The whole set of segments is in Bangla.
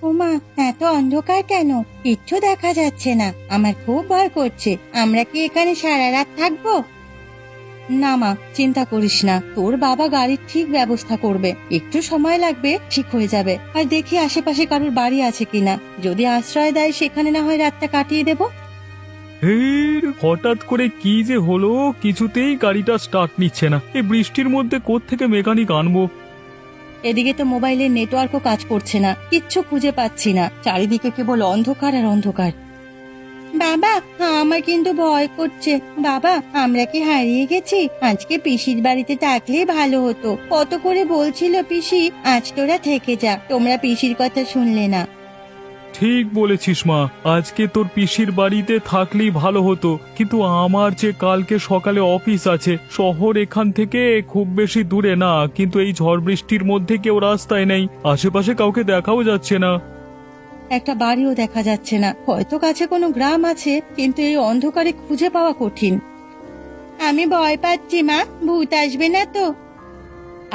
ওমা, এত অন্ধকার কেন? কিচ্ছু দেখা যাচ্ছে না। আমার খুব ভয় করছে। আমরা কি এখানে সারা রাত থাকবো? না মা, চিন্তা করিস না, তোর বাবা গাড়ির ঠিক ব্যবস্থা করবে। একটু সময় লাগবে, ঠিক হয়ে যাবে। আর দেখি আশেপাশে কারোর বাড়ি আছে কিনা। যদি আশ্রয় দেয় সেখানে না হয় রাতটা কাটিয়ে দেব। হঠাৎ করে কি যে হলো, কিছুতেই গাড়িটা স্টার্ট নিচ্ছে না। এই বৃষ্টির মধ্যে কোত্থেকে মেকানিক আনবো? এদিকে তো মোবাইলের নেটওয়ার্কও কাজ করছে না, কিচ্ছু খুঁজে পাচ্ছি না। চারিদিকে কেবল অন্ধকার আর অন্ধকার। বাবা, আমার কিন্তু ভয় করছে। বাবা, আমরা কি হারিয়ে গেছি? আজকে পিসির বাড়িতে থাকলেই ভালো হতো। কত করে বলছিল পিসি, আজ তোরা থেকে যা। তোমরা পিসির কথা শুনলে না। ঠিক বলেছিস মা, আজকে তোর পিসির বাড়িতে থাকলেই ভালো হতো, কিন্তু আমার যে কালকে সকালে অফিস আছে। শহর এখান থেকে খুব বেশি দূরে না, কিন্তু এই ঝড় বৃষ্টির মধ্যে কেউ রাস্তায় নেই, আশেপাশে কাউকে দেখাও যাচ্ছে না। একটা বাড়িও দেখা যাচ্ছে না। হয়তো কাছে কোনো গ্রাম আছে, কিন্তু এই অন্ধকারে খুঁজে পাওয়া কঠিন। আমি ভয় পাচ্ছি মা, ভূত আসবে না তো?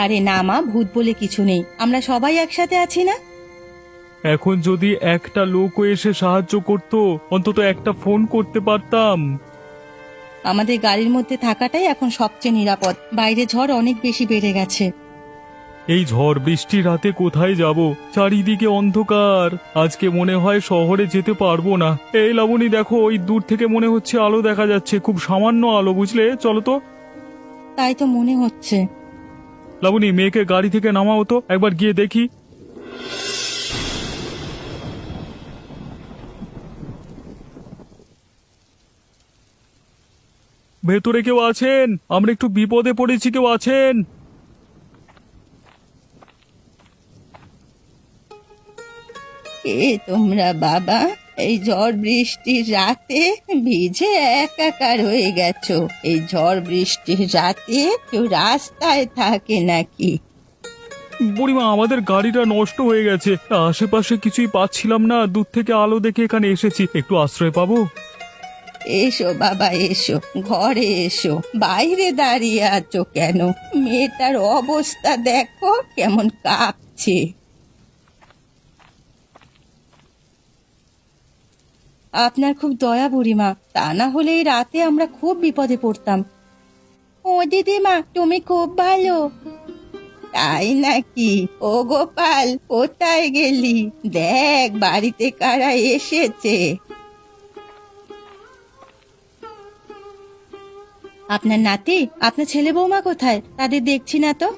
আরে না মা, ভূত বলে কিছু নেই। আমরা সবাই একসাথে আছি না? এখন যদি একটা লোকও এসে সাহায্য করত, অন্তত একটা ফোন করতে পারতাম। আমাদের গাড়ির মধ্যে থাকাটাই এখন সবচেয়ে নিরাপদ। বাইরে ঝড় অনেক বেশি বেড়ে গেছে। এই ঝড় বৃষ্টির রাতে কোথায় যাব? চারিদিকে অন্ধকার। আজকে মনে হয় শহরে যেতে পারবো না। এই লাবণী, দেখো, ওই দূর থেকে মনে হচ্ছে আলো দেখা যাচ্ছে, খুব সামান্য আলো, বুঝলে? চলো তো। তাই তো মনে হচ্ছে। লাবণী, মেয়েকে গাড়ি থেকে নামাও তো, একবার গিয়ে দেখি। ভেতরে কেউ আছেন? আমরা একটু বিপদে পড়েছি, কেউ আছেন? কে তোমরা বাবা? এই ঝড় বৃষ্টির রাতে ভিজে একাকার হয়ে গেছো। এই ঝড় বৃষ্টির রাতে কেউ রাস্তায় থাকে নাকি? বুড়িমা, আমাদের গাড়িটা নষ্ট হয়ে গেছে, আশেপাশে কিছুই পাচ্ছিলাম না, দূর থেকে আলো দেখে এখানে এসেছি। একটু আশ্রয় পাবো? এসো বাবা, এসো, ঘরে এসো। বাইরে দাঁড়িয়ে আছো কেন? মেয়েটার অবস্থা দেখো, কেমন কাঁপছে। আপনার খুব দয়া বুড়িমা, তা না হলে এই রাতে আমরা খুব বিপদে পড়তাম। ও দিদিমা, তুমি খুব ভালো। তাই নাকি? ও গোপাল, কোথায় গেলি? দেখ বাড়িতে কারা এসেছে। আপনার নাতি, আপনার ছেলে বৌমা কোথায়? তাদের দেখছি না তো।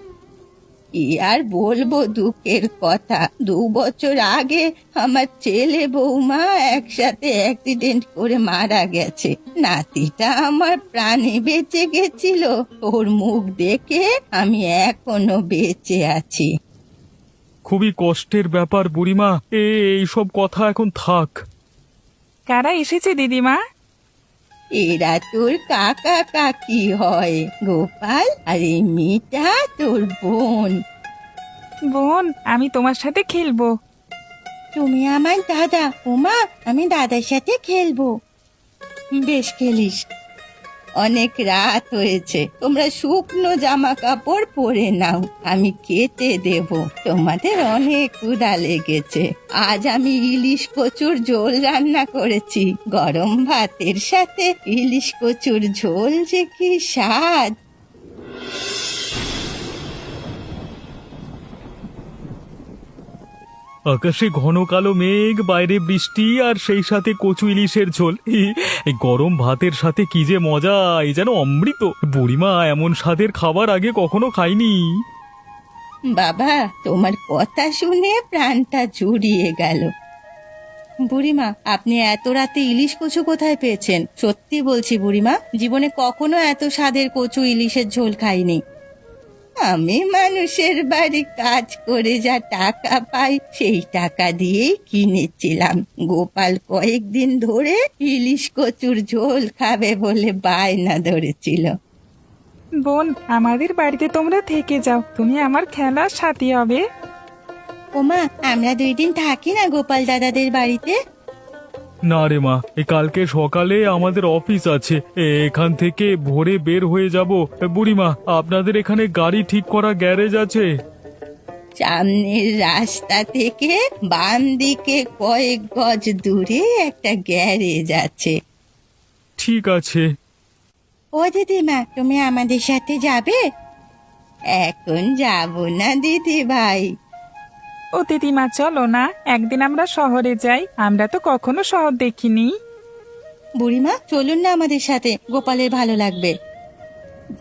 কি আর বলবো দুঃখের কথা, 2 বছর আগে আমার ছেলে বৌমা একসাথে অ্যাক্সিডেন্ট করে মারা গেছে। নাতিটা আমার প্রাণে বেঁচে গেছিল। ওর মুখ দেখে আমি এখনো বেঁচে আছি। খুবই কষ্টের ব্যাপার বুড়িমা, এইসব কথা এখন থাক। কারা এসেছে দিদিমা? এরা তোর কাকা কাকি হয় গোপাল, আর এই মেয়েটা তোর বোন। বোন, আমি তোমার সাথে খেলবো। তুমি আমার দাদা। ওমা, আমি দাদার সাথে খেলবো। বেশ, খেলিস। অনেক রাত হয়েছে, তোমরা শুকনো জামা কাপড় পরে নাও, আমি খেতে দেব। তোমাদের অনেক ক্ষুধা লেগেছে। আজ আমি ইলিশ কচুর ঝোল রান্না করেছি। গরম ভাতের সাথে ইলিশ কচুর ঝোল যে কি স্বাদ! আকাশে ঘন কালো মেঘ, বাইরে বৃষ্টি, আর সেই সাথে কচু ইলিশের ঝোল। এই গরম ভাতের সাথে কি যে মজা, এই যেন অমৃত। বুড়িমা, এমন স্বাদের খাবার আগে কখনো খাইনি। বাবা, তোমার কথা শুনে প্রাণটা জুড়িয়ে গেল। বুড়িমা, আপনি এত রাতে ইলিশ কচু কোথায় পেয়েছেন? সত্যি বলছি বুড়িমা, জীবনে কখনো এত স্বাদের কচু ইলিশের ঝোল খাইনি। আমি মানুষের বাড়ি কাজ করে যা টাকা পাই, সেই টাকা দিয়েই কিনেছিলাম। গোপাল কয়েকদিন ধরে ইলিশ কচুর ঝোল খাবে বলে বায়না ধরেছিল। বোন, আমাদের বাড়িতে তোমরা থেকে যাও, তুমি আমার খেলার সাথী হবে। ওমা, আমরা 2 দিন থাকি না গোপাল দাদাদের বাড়িতে? না রে মা, কালকে সকালে আমাদের অফিস আছে, এখান থেকে ভোরে বের হয়ে যাব। বুড়িমা, আপনাদের এখানে গাড়ি ঠিক করা গ্যারেজ আছে? সামনের রাস্তা থেকে বাম দিকে কয়েক গজ দূরে একটা গ্যারেজ আছে। ঠিক আছে। ও দিদিমা, তুমি আমাদের সাথে যাবে? এখন যাব না দিদি ভাই। ও দিদিমা চলো না, একদিন আমরা শহরে যাই, আমরা তো কখনো শহর দেখিনি। বুড়িমা চলুন না আমাদের সাথে, গোপালের ভালো লাগবে।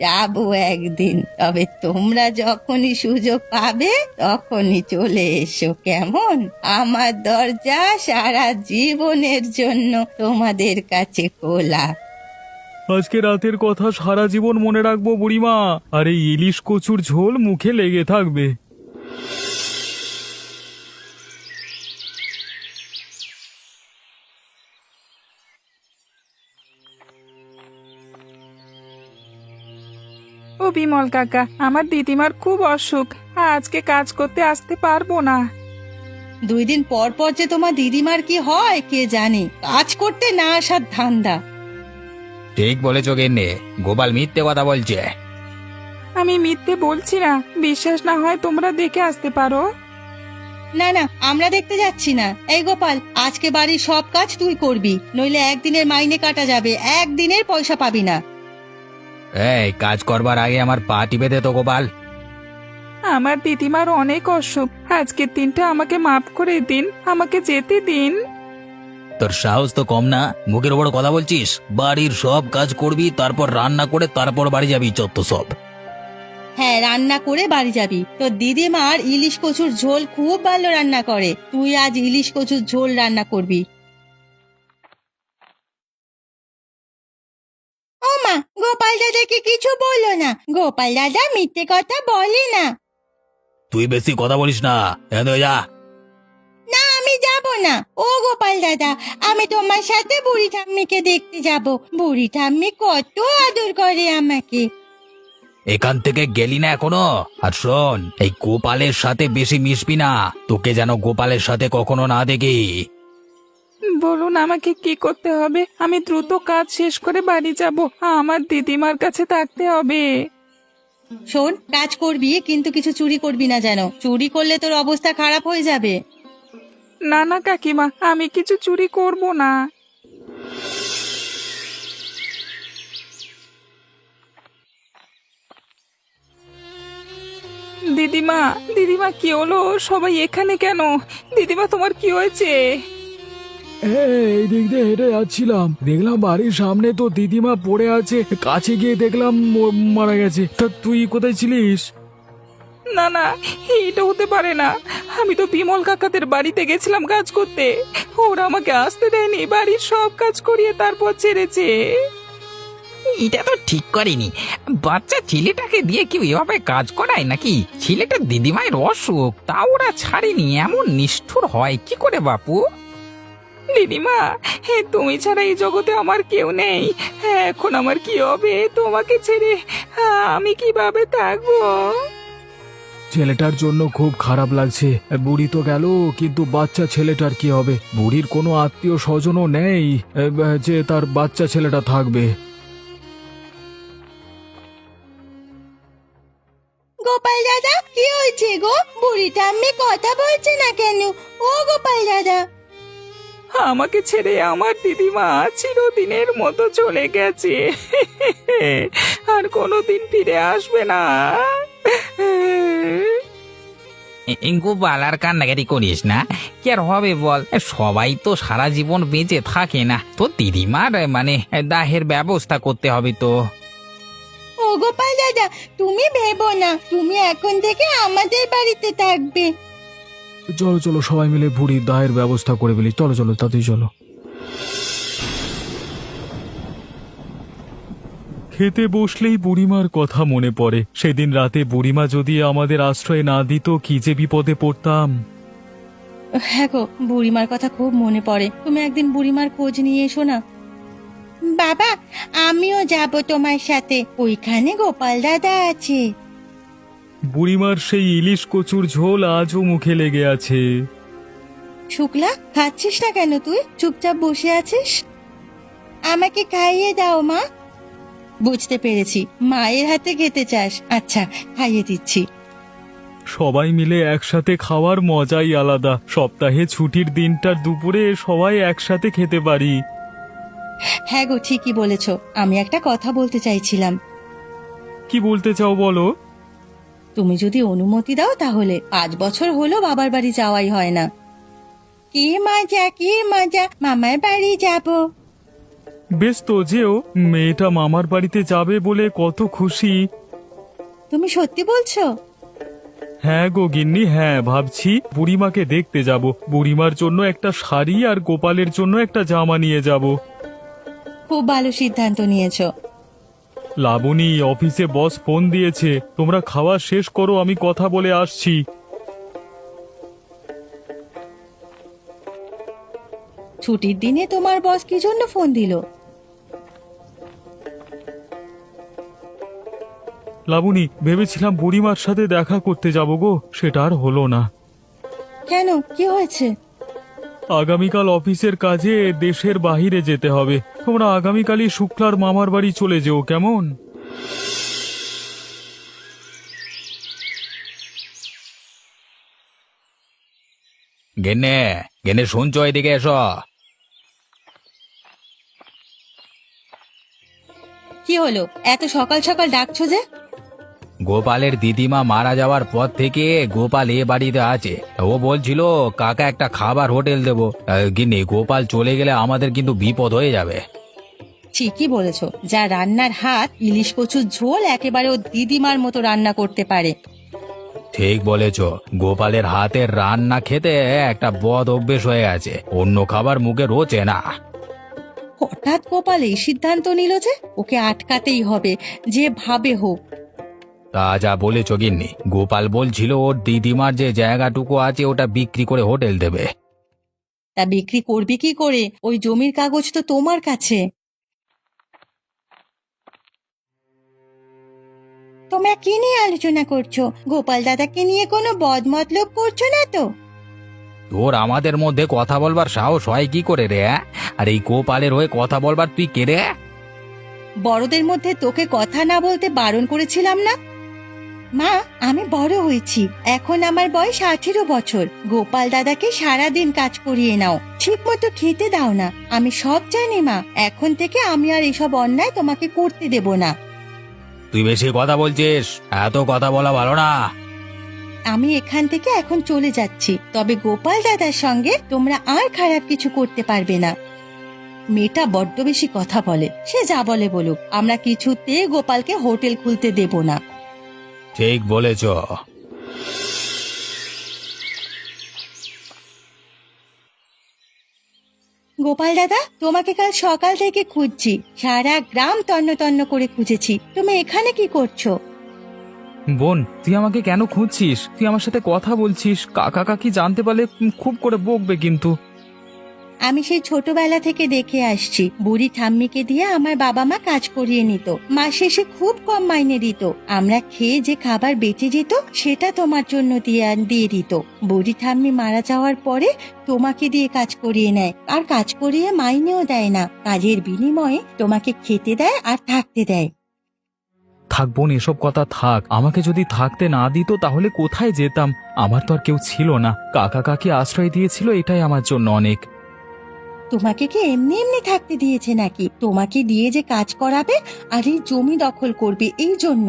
যাবো একদিন, তবে তোমরা যখনই সুযোগ পাবে তখনই চলে এসো, কেমন? আমার দরজা সারা জীবনের জন্য তোমাদের কাছে খোলা। আজকে রাতের কথা সারা জীবন মনে রাখবো বুড়িমা, আর এই ইলিশ কচুর ঝোল মুখে লেগে থাকবে। ও বিমল কাকা, আমার দিদিমার খুব অসুখ, আজকে কাজ করতে আসতে পারবো না। 2 দিন পর পর যে তোমার দিদিমার কি হয় কে জানে, কাজ করতে না আসার ধান্দা। ঠিক বলেছো গিন্নি, গোপাল মিথ্যে কথা বলছে। আমি মিথ্যে বলছি না, বিশ্বাস না হয় তোমরা দেখে আসতে পারো। না না, আমরা দেখতে যাচ্ছি না। এই গোপাল, আজকে বাড়ির সব কাজ তুই করবি, নইলে একদিনের মাইনে কাটা যাবে, একদিনের পয়সা পাবি না। এই কাজ করবার আগে আমার পা টিপে দে তো গোপাল। আমার দিদিমার অনেক অসুখ, আজকের দিনটা আমাকে মাফ করে দিন, আমাকে যেতে দিন। তোর সাহস তো কম না, মুখের ওপর কথা বলছিস। বাড়ির সব কাজ করবি, তারপর রান্না করে তারপর বাড়ি যাবি, চত্ব সব। হ্যাঁ, রান্না করে বাড়ি যাবি। তোর দিদিমার ইলিশ কচুর ঝোল খুব ভালো রান্না করে, তুই আজ ইলিশ কচুর ঝোল রান্না করবি। ও মা, গোপাল দাদাকে কিছু বলো না, গোপাল দাদা মিথ্যে কথা বলে না। তুই বেশি কথা বলিস না, যা। না, আমি যাব না। ও গোপাল দাদা, আমি তোমার সাথে বুড়ি ঠাম্মিকে দেখতে যাব। বুড়ি ঠাম্মি কত আদর করে আমাকে। এখান থেকে গেলি না এখনো? আর শোন, এই গোপালের সাথে বেশি মিশবি না, তোকে যেন গোপালের সাথে কখনো না দেখি। বলুন আমাকে কি করতে হবে, আমি দ্রুত কাজ শেষ করে বাড়ি যাব, আমার দিদিমার কাছে থাকতে হবে। শোন, কাজ করবি কিন্তু কিছু চুরি করবি না যেন, চুরি করলে তোর অবস্থা খারাপ হয়ে যাবে। না না কাকিমা, আমি কিছু চুরি করব না। দিদিমা, দিদিমা কি হলো? সবাই এখানে কেন? দিদিমা তোমার কি হয়েছে? এই দিক দিয়ে হেঁটে যাচ্ছিলাম, দেখলাম বাড়ির সামনে তো দিদিমা পড়ে আছে, কাছে গিয়ে দেখলাম মারা গেছে। তা তুই কোথায় ছিলিস? না না, এটা হতে পারে না, আমি তো বিমল কাকাদের বাড়িতে গেছিলাম কাজ করতে, ওরা আমাকে আসতে দেয়নি, বাড়ির সব কাজ করিয়ে তারপর ছেড়েছে। এটা তো ঠিক করেনি, বাচ্চা ছেলেটাকে দিয়ে কি এভাবে কাজ করায় নাকি? ছেলেটা দিদিমায়ের অসুখ, তা ওরা ছাড়েনি, এমন নিষ্ঠুর হয় কি করে বাপু? দিদিমা, তুমি ছাড়া এই জগতে আমার কেউ নেই, এখন আমার কি হবে? তোমাকে ছেড়ে আমি কিভাবে থাকবো? ছেলেটার জন্য খুব খারাপ লাগছে। বুড়ি তো গেল, কিন্তু বাচ্চা ছেলেটার কি হবে? বুড়ির কোনো আত্মীয় স্বজনও নেই যে তার বাচ্চা ছেলেটা থাকবে। গোপাল দাদা, কি হয়েছে গো? বুড়ি ঠাম্মি কথা বলছে না কেন? ও গোপাল দাদা, আমাকে ছেড়ে আমার দিদিমা চিরদিনের মতো চলে গেছে, আর কোনোদিন ফিরে আসবে না। গোপাল আর কান্নাকাটি করিস না, কি আর হবে বল, সবাই তো সারা জীবন বেঁচে থাকে না, তো দিদিমার মানে দাহের ব্যবস্থা করতে হবে তো। ও গোপাল দাদা, তুমি ভেবো না, তুমি এখন থেকে আমাদের বাড়িতে থাকবে। চলো চলো, সবাই মিলে বুড়ির দায়ের ব্যবস্থা করে ফেলি। চলো চলো, তাতেই চলো। খেতে বসলেই বুড়িমার কথা মনে পড়ে। সেদিন রাতে বুড়িমা যদি আমাদের আশ্রয় না দিত, কি যে বিপদে পড়তাম। হ্যাঁ গো, বুড়িমার কথা খুব মনে পড়ে। তুমি একদিন বুড়িমার খোঁজ নিয়ে এসো না। বাবা, আমিও যাব তোমার সাথে, ওইখানে গোপাল দাদা আছে। বুড়িমার সেই ইলিশ কচুর ঝোল আজও মুখে লেগে আছে। শুক্লা, খাচ্ছিস না কেন? তুই চুপচাপ বসে আছিস। আমাকে খাইয়ে দাও মা। বুঝতে পেরেছি, মায়ের হাতে খেতে চাস, আচ্ছা খাইয়ে দিচ্ছি। সবাই মিলে একসাথে খাওয়ার মজাই আলাদা। সপ্তাহে ছুটির দিনটার দুপুরে সবাই একসাথে খেতে পারি। হ্যাঁ গো, ঠিকই বলেছ। আমি একটা কথা বলতে চাইছিলাম। কি বলতে চাও বলো? তুমি যদি অনুমতি দাও তাহলে 5 বছর হলো বাবার বাড়ি যাওয়াই হয় না। কি মজা, কি মজা, মামার বাড়ি যাব। বেশ তো, যেও। মেয়েটা মামার বাড়িতে যাবে বলে কত খুশি। তুমি সত্যি বলছো? হ্যাঁ গো গিন্নি, হ্যাঁ, ভাবছি বুড়িমাকে দেখতে যাব। বুড়িমার জন্য একটা শাড়ি আর গোপালের জন্য একটা জামা নিয়ে যাব। খুব ভালো সিদ্ধান্ত নিয়েছো। লাবণী, অফিসে বস ফোন দিয়েছে, তোমরা খাওয়া শেষ করো, আমি কথা বলে আসছি। ছুটির দিনে তোমার বস কি জন্য ফোন দিল? লাবণী, ভেবেছিলাম বুড়িমার সাথে দেখা করতে যাব গো, সেটা আর হলো না। কেন, কি হয়েছে? আগামীকাল অফিসের কাজে দেশের বাহিরে যেতে হবে। তোমরা আগামীকালই শুক্লার মামার বাড়ি চলে যেও, কেমন? গেনে গেনে শুনছো, এদিকে এসো। কি হলো, এত সকাল সকাল ডাকছো যে? গোপালের দিদিমা মারা যাওয়ার পর থেকে গোপাল এ বাড়িতে আছে। ও বলছিল কাকা একটা খাবার হোটেল দেবো। গিন্নি, গোপাল চলে গেলে আমাদের কিন্তু বিপদ হয়ে যাবে। ঠিকই বলেছো। যা রান্নার হাত, ইলিশ কচুর ঝোল একেবারে ও দিদিমার মতো রান্না করতে পারে। ঠিক বলেছ, গোপালের হাতের রান্না খেতে একটা বদ অভ্যেস হয়ে আছে, অন্য খাবার মুখে রোচে না। হঠাৎ গোপাল এই সিদ্ধান্ত নিল যে ওকে আটকাতেই হবে, যে ভাবে হোক। তা যা বলেছ গিন্নি, গোপাল বলছিল ওর দিদিমার যে জায়গাটুকু আছে ওটা বিক্রি করে হোটেল দেবে। তা বিক্রি করবি কি করে? ওই জমির কাগজ তো তোমার কাছে। তোমরা কি নিয়ে আলোচনা করছো? গোপাল দাদাকে নিয়ে কোনো বদমতলব করছো না তো? তোর আমাদের মধ্যে কথা বলবার সাহস হয় কি করে রে? আর এই গোপালের হয়ে কথা বলবার তুই কে রে? বড়দের মধ্যে তোকে কথা না বলতে বারণ করেছিলাম না? মা, আমি বড় হয়েছি, এখন আমার বয়স 18 বছর। গোপাল দাদাকে সারাদিন কাজ করিয়ে নাও, ঠিক মতো খেতে দাও না। আমি সব জানি মা, এখন থেকে আমি আর এসব অন্যায় তোমাকে করতে দেব না। তুই বেশি কথা বলছিস, এত কথা বলা ভালো না। আমি এখান থেকে এখন চলে যাচ্ছি, তবে গোপাল দাদার সঙ্গে তোমরা আর খারাপ কিছু করতে পারবে না। মেয়েটা বড্ড বেশি কথা বলে, সে যা বলে বলুক, আমরা কিছুতে গোপালকে হোটেল খুলতে দেব না। ঠিক বলেছ। গোপাল দাদা, তোমাকে কাল সকাল থেকে খুঁজছি, সারা গ্রাম তন্ন তন্ন করে খুঁজেছি। তুমি এখানে কি করছো? বোন, তুই আমাকে কেন খুঁজছিস? তুই আমার সাথে কথা বলছিস, কাকা কাকি জানতে পারলে খুব করে বকবে কিন্তু। আমি সেই ছোটবেলা থেকে দেখে আসছি, বুড়ি ঠাম্মিকে দিয়ে আমার বাবা মা কাজ করিয়ে নিত। মাস শেষে খুব কম মাইনে দিত। আমরা খেয়ে যে খাবার বেঁচে যেত সেটা তোমার জন্য দিয়ে দিত। বুড়ি ঠাম্মি মারা যাওয়ার পরে তোমাকে দিয়ে কাজ করিয়ে নেয়, আর কাজ করিয়ে মাইনেও দেয় না। কাজের বিনিময়ে তোমাকে খেতে দেয় আর থাকতে দেয়। থাক বোন, এসব কথা থাক। আমাকে যদি থাকতে না দিত তাহলে কোথায় যেতাম? আমার তো আর কেউ ছিল না, কাকা কাকি আশ্রয় দিয়েছিল, এটাই আমার জন্য অনেক। তোমাকে কি এমনি এমনি থাকতে দিয়েছে নাকি? তোমাকে দিয়ে যে কাজ করাবে আর এই জমি দখল করবে, এই জন্য।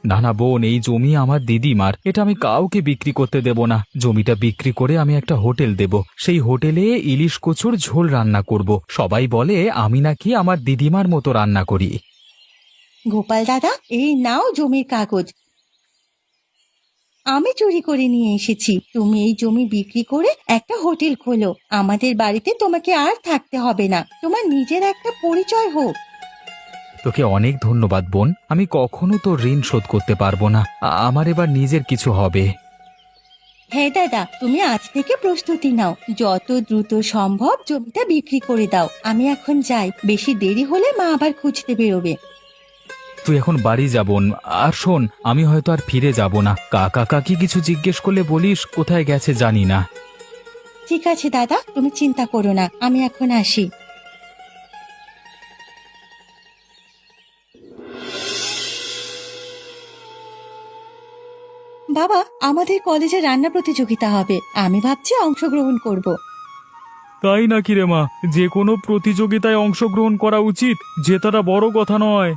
না না বোন, এই জমি আমার দিদিমার, এটা আমি কাউকে বিক্রি করতে দেব না। জমিটা বিক্রি করে আমি একটা হোটেল দেব, সেই হোটেলে ইলিশ কচুর ঝোল রান্না করব। সবাই বলে আমি নাকি আমার দিদিমার মতো রান্না করি। গোপাল দাদা, এই নাও জমির কাগজ, আমি চুরি করে নিয়ে এসেছি। তুমি এই জমি বিক্রি করে একটা হোটেল খোলো, আমাদের বাড়িতে তোমাকে আর থাকতে হবে না। তোমার নিজের একটা পরিচয় হোক। তোকে অনেক ধন্যবাদ বোন, আমি কখনো তোর ঋণ শোধ করতে পারবো না। আমার এবার নিজের কিছু হবে। হ্যাঁ দাদা, তুমি আজ থেকে প্রস্তুতি নাও, যত দ্রুত সম্ভব জমিটা বিক্রি করে দাও। আমি এখন যাই, বেশি দেরি হলে মা আবার খুঁজতে বেরোবে। তুই এখন বাড়ি যা বোন। আর শোন, আমি হয়তো আর ফিরে যাব না। কাকা কাকি কিছু জিজ্ঞেস করলে বলিস কোথায় গেছে জানি না। ঠিক আছে দাদা, তুমি চিন্তা করো না, আমি এখন আসি। বাবা, আমাদের কলেজে রান্না প্রতিযোগিতা হবে, আমি ভাবছি অংশগ্রহণ করব। তাই নাকি রে মা? যে কোনো প্রতিযোগিতায় অংশগ্রহণ করা উচিত, জেতাটা বড় কথা নয়,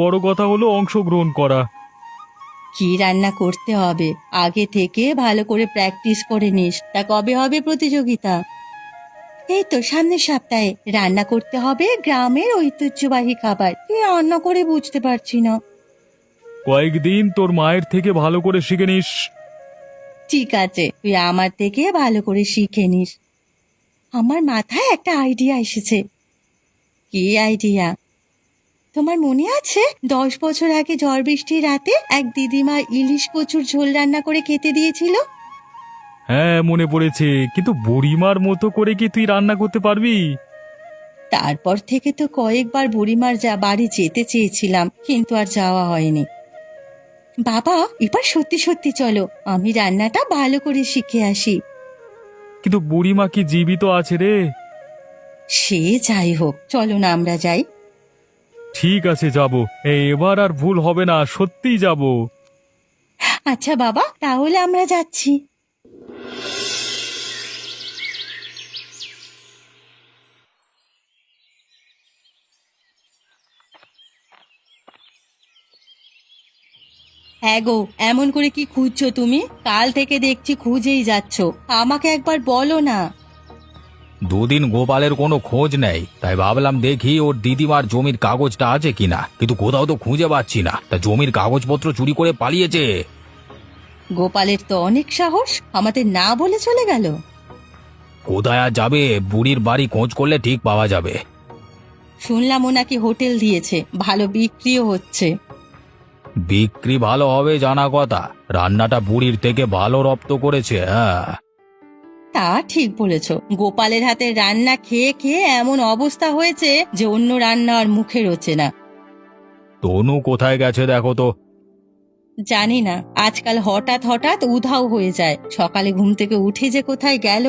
বড় কথা হলো অংশগ্রহণ করা। কি রান্না করতে হবে আগে থেকে ভালো করে প্র্যাকটিস করে নিস। তা কবে হবে প্রতিযোগিতা? এই তো সামনের সপ্তাহে। রান্না করতে হবে গ্রামের ঐতিহ্যবাহী খাবার। কি রান্না করে বুঝতে পারছি না। কয়েকদিন তোর মায়ের থেকে ভালো করে শিখে নিস। ঠিক আছে, তুই আমার থেকে ভালো করে শিখে নিস। আমার মাথায় একটা আইডিয়া এসেছে। কি আইডিয়া? তোমার মনে আছে 10 বছর আগে ঝড় বৃষ্টির রাতে এক দিদিমা ইলিশ কচুর ঝোল রান্না করে খেতে দিয়েছিল? হ্যাঁ, মনে পড়েছে, কিন্তু বুড়িমার মতো করে কি তুই রান্না করতে পারবি? তারপর থেকে তো কয়েকবার বুড়িমার বাড়ি যেতে চেয়েছিলাম, কিন্তু আর যাওয়া হয়নি। বাবা, এবার সত্যি সত্যি চলো, আমি রান্নাটা ভালো করে শিখে আসি। কিন্তু বুড়িমা কি জীবিত আছে রে? সে যাই হোক, চলো না আমরা যাই। ঠিক আছে, যাব। এবার আর ভুল হবে না, সত্যিই যাব। আচ্ছা বাবা, তাহলে আমরা যাচ্ছি। হ্যাঁ গো, এমন করে কি খুঁজছো তুমি? কাল থেকে দেখছি খুঁজেই যাচ্ছ, আমাকে একবার বলো না। দুদিন গোপালের কোনো খোঁজ নেই, তাই ভাবলাম দেখি ওর দিদিমার জমির কাগজটা আছে কিনা, কিন্তু কোথাও তো খুঁজে পাচ্ছি না। তা জমির কাগজপত্র চুরি করে পালিয়েছে। গোপালের তো অনেক সাহস, আমাদের না বলে চলে গেল। কোথায় আর যাবে? বুড়ির বাড়ি খোঁজ করলে ঠিক পাওয়া যাবে। শুনলাম ও নাকি হোটেল দিয়েছে, ভালো বিক্রিও হচ্ছে। বিক্রি ভালো হবে জানা কথা, রান্নাটা বুড়ির থেকে ভালো রপ্ত করেছে। হ্যাঁ, তা ঠিক বলেছ। গোপালের হাতে রান্না খেয়ে খেয়ে এমন অবস্থা হয়েছে যে অন্য রান্না আর মুখে রোচে না। তনু কোথায় গেছে দেখো তো। জানি না, আজকাল হঠাৎ হঠাৎ উধাও হয়ে যায়। সকালে ঘুম থেকে উঠে যে কোথায় গেল।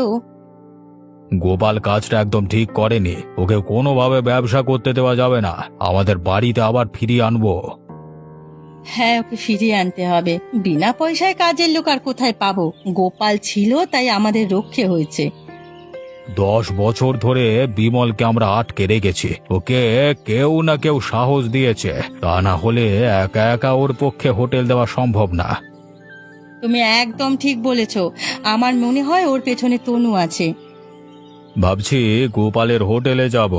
গোপাল কাজটা একদম ঠিক করেনি, ওকে কোনোভাবে ব্যবসা করতে দেওয়া যাবে না। আমাদের বাড়িতে আবার ফিরিয়ে আনবো। হ্যাঁ, ওকে ফিরিয়ে আনতে হবে। বিনা পয়সায় কাজের লোক আর কোথায় পাবো? গোপাল ছিল তাই আমাদের রক্ষে হয়েছে। 10 বছর ধরে বিমলকে আমরা আটকে রেখেছি, ওকে কেউ না কেউ সাহস দিয়েছে, তা না হলে একা একা ওর পক্ষে হোটেল দেওয়া সম্ভব না। তুমি একদম ঠিক বলেছ। আমার মনে হয় ওর পেছনে তনু আছে। ভাবছি গোপালের হোটেলে যাব।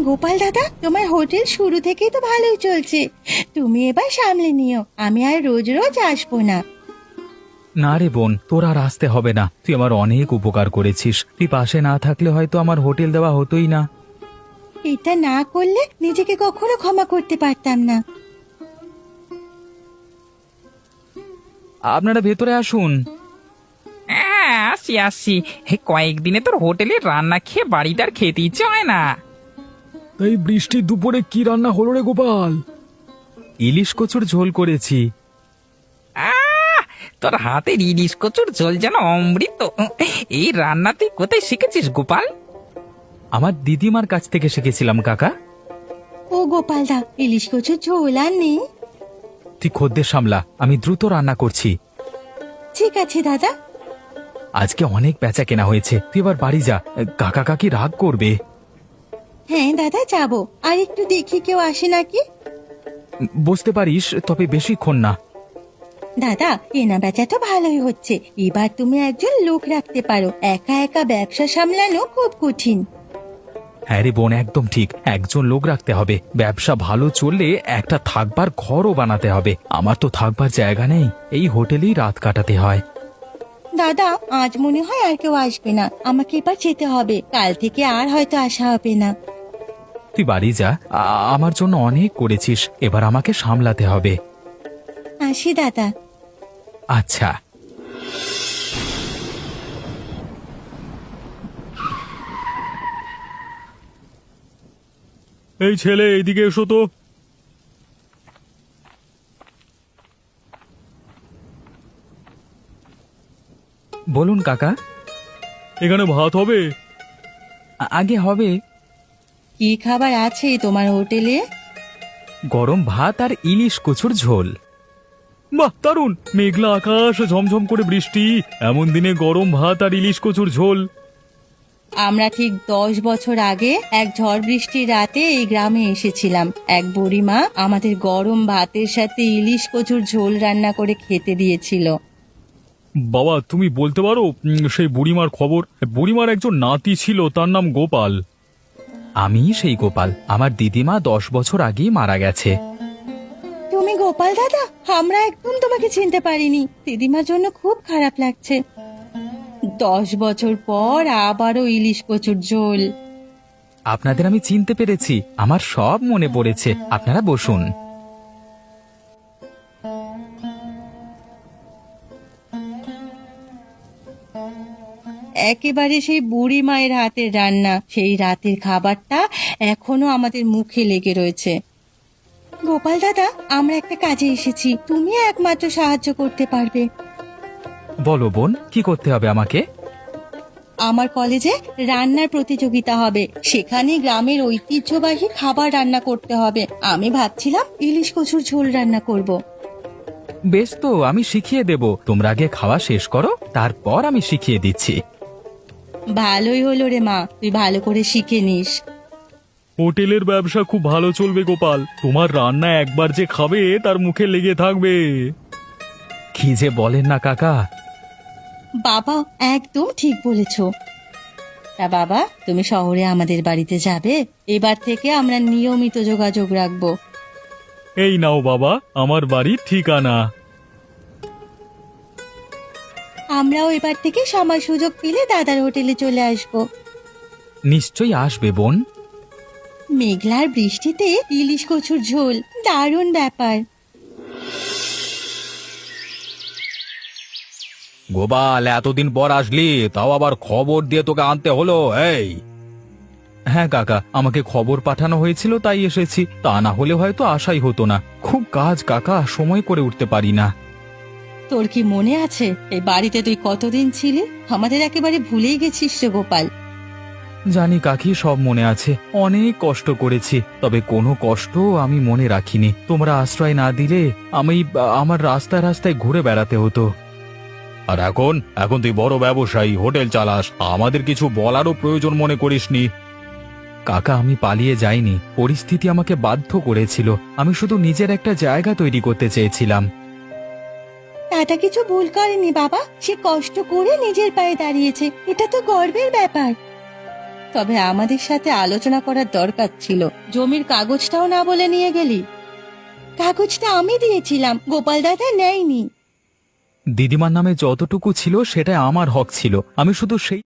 গোপাল দাদা, তোমার হোটেল শুরু থেকেই তো ভালোই চলছে, তুমি এবার সামলে নিও। আমি আর রোজ রোজ আসবো না। না রে বোন, তোর আর আসতে হবে না। তুই আমার অনেক উপকার করেছিস। তুই পাশে না থাকলে হয়তো আমার হোটেল দেওয়া হতোই না। এটা না করলে নিজেকে কখনো ক্ষমা করতে পারতাম না। আপনারা ভেতরে আসুন। হ্যাঁ, আসি আসি। হে, কয়েকদিনে তোর হোটেলে রান্না খেয়ে বাড়িতে আর খেতে ইচ্ছে হয় না। তাই বৃষ্টির দুপুরে কি রান্না হলো রে গোপাল? ইলিশ কচুর ঝোল করেছি। আহ, তোর হাতের ইলিশ কচুর ঝোল যেন অমৃত। এই রান্না তুই কোথায় শিখেছিস গোপাল? আমার দিদিমার কাছ থেকে শিখেছিলাম কাকা। ও গোপাল দা, ইলিশ কচুর ঝোল আর নেই? তুই খদ্দের সামলা, আমি দ্রুত রান্না করছি। ঠিক আছে দাদা। আজকে অনেক বেচা কেনা হয়েছে, তুই এবার বাড়ি যা, কাকা কাকি রাগ করবে। হ্যাঁ দাদা, যাবো। আর একটু দেখি কেউ আসে নাকি। বসতে পারিস, তবে বেশিক্ষণ না। দাদা, কেনা বেচা তো ভালোই হচ্ছে। এবার তুমি একজন লোক রাখতে পারো। একা একা ব্যবসা সামলানো খুব কঠিন। হ্যাঁ রে বোন, একদম ঠিক। একজন লোক রাখতে হবে। ব্যবসা ভালো চললে একটা থাকবার ঘরও বানাতে হবে। আমার তো থাকবার জায়গা নেই, এই হোটেলেই রাত কাটাতে হয়। দাদা, আজ মনে হয় আর কেউ আসবে না। আমাকে এবার যেতে হবে, কাল থেকে আর হয়তো আসা হবে না। তুই বাড়ি যা, আমার জন্য অনেক করেছিস, এবার আমাকে সামলাতে হবে। আসি দাদা। আচ্ছা। এই ছেলে, এইদিকে এসো তো। বলুন কাকা। এখানে ভাত হবে? আগে হবে। কি খাবার আছে তোমার হোটেলে? গরম ভাত আর ইলিশ কচুর ঝোল। বাহ, দারুণ! মেঘলা আকাশ, ঝমঝম করে বৃষ্টি, এমন দিনে গরম ভাত আর ইলিশ কচুর ঝোল। আমরা ঠিক 10 বছর আগে এক ঝড় বৃষ্টির রাতে এই গ্রামে এসেছিলাম। এক বুড়িমা আমাদের গরম ভাতের সাথে ইলিশ কচুর ঝোল রান্না করে খেতে দিয়েছিল। বাবা, তুমি বলতে পারো সেই বুড়িমার খবর? বুড়িমার একজন নাতি ছিল, তার নাম গোপাল। আমি সেই গোপাল। আমার দিদিমা 10 বছর আগেই মারা গেছে। তুমি গোপাল দাদা? আমরা একদম তোমাকে চিনতে পারিনি। দিদিমার জন্য খুব খারাপ লাগছে। 10 বছর পর আবারও ইলিশ কচুর ঝোল। আপনাদের আমি চিনতে পেরেছি, আমার সব মনে পড়েছে। আপনারা বসুন। একেবারে সেই বুড়ি মায়ের হাতের রান্না। সেই রাতের খাবারটা এখনো আমাদের মুখে লেগে রয়েছে। গোপাল দাদা, আমরা একটা কাজে এসেছি, তুমি একমাত্র সাহায্য করতে পারবে। বলো বোন, কি করতে হবে আমাকে? আমার কলেজে রান্নার প্রতিযোগিতা হবে, সেখানে গ্রামের ঐতিহ্যবাহী খাবার রান্না করতে হবে। আমি ভাবছিলাম ইলিশ কচুর ঝোল রান্না করব। বেশ, তো আমি শিখিয়ে দেব। তোমরা আগে খাওয়া শেষ করো, তারপর আমি শিখিয়ে দিচ্ছি। ভালোই হলো রে মা, তুই ভালো করে শিখে নিস। হোটেলের ব্যবসা খুব ভালো চলবে গোপাল। তোমার রান্না একবার যে খাবে তার মুখে লেগে থাকবে। কি যে বলেন না কাকা! বাবা, একদম ঠিক বলেছ। তা বাবা, তুমি শহরে আমাদের বাড়িতে যাবে? এবার থেকে আমরা নিয়মিত যোগাযোগ রাখবো। এই নাও বাবা, আমার বাড়ির ঠিকানা। আমরাও এবার থেকে সময় সুযোগ পেলে দাদার হোটেলে চলে আসবো। নিশ্চয়ই আসবে বোন। মেঘলার বৃষ্টিতে ইলিশ কচুর ঝোল, দারুণ ব্যাপার। গোপাল, এতদিন পর আসলি, তাও আবার খবর দিয়ে তোকে আনতে হলো। এই, হ্যাঁ কাকা, আমাকে খবর পাঠানো হয়েছিল তাই এসেছি। তা না হলে হয়তো আশাই হতো না। খুব কাজ কাকা, সময় করে উঠতে পারি না। তোর কি মনে আছে এই বাড়িতে তুই কতদিন ছিলি? আমাদের একেবারে ভুলেই গেছিস রে গোপাল। জানি কাকি, সব মনে আছে। অনেক কষ্ট করেছি, তবে কোনো কষ্ট আমি মনে রাখিনি। তোমরা আশ্রয় না দিলে আমি আমার রাস্তায় রাস্তায় ঘুরে বেড়াতে হতো। আর এখন এখন তুই বড় ব্যবসায়ী, হোটেল চালাস, আমাদের কিছু বলারও প্রয়োজন মনে করিসনি। কাকা, আমি পালিয়ে যাইনি, পরিস্থিতি আমাকে বাধ্য করেছিল। আমি শুধু নিজের একটা জায়গা তৈরি করতে চেয়েছিলাম। দাদা কিছু ভুল করেনি বাবা, সে কষ্ট করে নিজের পায়ে দাঁড়িয়েছে, এটা তো গর্বের ব্যাপার। তবে আমাদের সাথে আলোচনা করার দরকার ছিল। জমির কাগজটাও না বলে নিয়ে গেলি। কাগজটা আমি দিয়েছিলাম, গোপাল দাদা নেয়নি। দিদিমার নামে যতটুকু ছিল সেটা আমার হক ছিল। আমি শুধু সেই